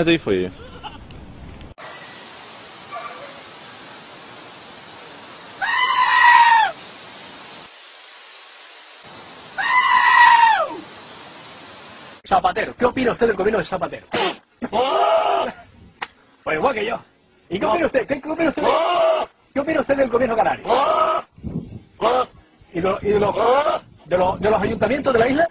ready for you. Zapatero, ¿qué opina usted del gobierno de Zapatero? Pues igual que yo. ¿Y qué opina usted? ¿Qué opina usted? ¿Qué opina usted del gobierno canario? ¿Y de los ayuntamientos de la isla?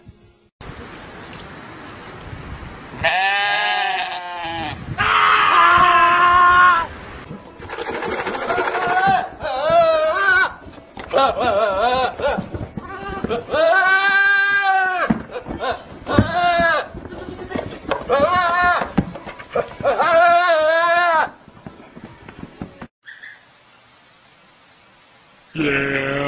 Yeah.